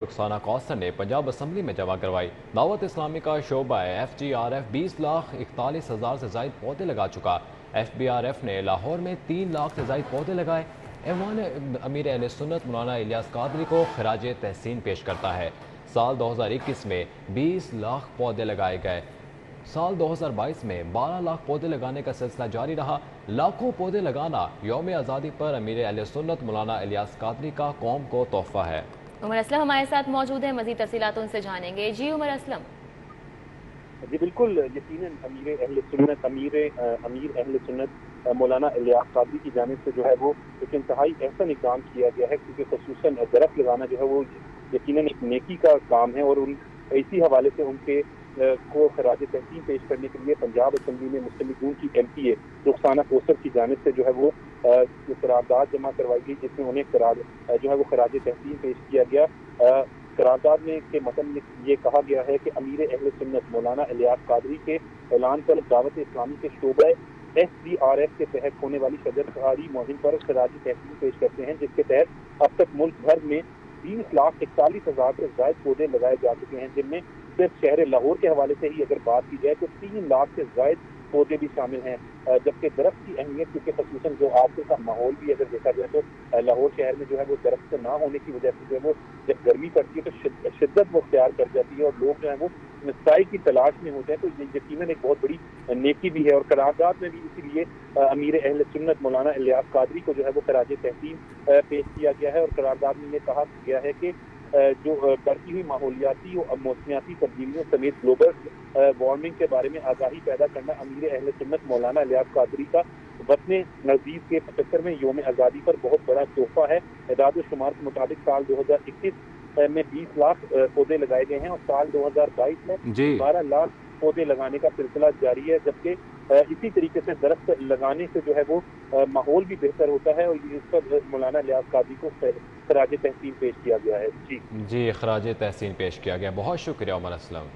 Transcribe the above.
رخسانہ کوثر نے پنجاب اسمبلی میں جمع کروائی۔ دعوت اسلامی کا شعبہ FGRF 20,41,000 سے زائد پودے لگا چکا۔ FBRF نے لاہور میں 3 لاکھ سے زائد پودے لگائے۔ ایوان امیر اہل سنت مولانا الیاس قادری کو خراج تحسین پیش کرتا ہے۔ سال 2021 میں 20 لاکھ پودے لگائے گئے۔ سال 2022 میں 12 لاکھ پودے لگانے کا سلسلہ جاری رہا۔ لاکھوں پودے لگانا یوم آزادی پر امیر اہل سنت مولانا الیاس قادری کا قوم کو تحفہ ہے۔ عمر اسلم ہمارے ساتھ موجود ہیں، مزید تفصیلات ان سے جانیں گے۔ جی عمر اسلم۔ جی بالکل، یقیناً امیر اہل سنت مولانا الیاس قادری کی جانب سے جو ہے وہ ایک انتہائی احسن اقدام کیا گیا ہے، کیونکہ خصوصاً درخت لگانا جو ہے وہ یقیناً ایک نیکی کا کام ہے، اور اسی حوالے سے ان کے کو خراج تحسین پیش کرنے کے لیے پنجاب اسمبلی میں مسلم لیگ نون کی MPA رخسانہ کوثر کی جانب سے جو ہے وہ قرارداد جمع کروائی گئی، جس میں انہیں جو ہے وہ خراج تحسین پیش کیا گیا۔ قرارداد میں کے متن میں یہ کہا گیا ہے کہ امیر اہل سنت مولانا الیاس قادری کے اعلان پر دعوت اسلامی کے شعبہ FGRF کے تحت ہونے والی شجر کاری مہم پر خراج تحسین پیش کرتے ہیں، جس کے تحت اب تک ملک بھر میں 20,41,000 سے زائد پودے لگائے جا چکے ہیں، جن میں صرف شہر لاہور کے حوالے سے ہی اگر بات کی جائے تو 3 لاکھ سے زائد پودے بھی شامل ہیں۔ جبکہ درخت کی اہمیت، کیونکہ خصوصاً جو آج کل کا ماحول بھی اگر دیکھا جائے تو لاہور شہر میں جو ہے وہ درخت نہ ہونے کی وجہ سے جو ہے وہ جب گرمی پڑتی ہے تو شدت وہ اختیار کر جاتی ہے، اور لوگ جو ہے وہ سائے کی تلاش میں ہوتے ہیں، تو یہ یقیناً ایک بہت بڑی نیکی بھی ہے۔ اور قرارداد میں بھی اسی لیے امیر اہل سنت مولانا الیاس قادری کو جو ہے وہ خراج تحسین پیش کیا گیا ہے، اور قرارداد میں یہ کہا گیا ہے کہ جو بڑھتی ہوئی ماحولیاتی اور موسمیاتی تبدیلیوں سمیت گلوبل وارمنگ کے بارے میں آگاہی پیدا کرنا امیر اہل سنت مولانا الیاس قادری کا وطن عزیز کے 75ویں یوم آزادی پر بہت بڑا تحفہ ہے۔ اعداد و شمار کے مطابق سال 2021 میں 20 لاکھ پودے لگائے گئے ہیں، اور سال 2022 میں 12 لاکھ پودے لگانے کا سلسلہ جاری ہے، جبکہ اسی طریقے سے درخت لگانے سے جو ہے وہ ماحول بھی بہتر ہوتا ہے، اور اس پر مولانا الیاس قادری کو خراج تحسین پیش کیا گیا ہے۔ جی خراج تحسین پیش کیا گیا، بہت شکریہ عمر اسلم۔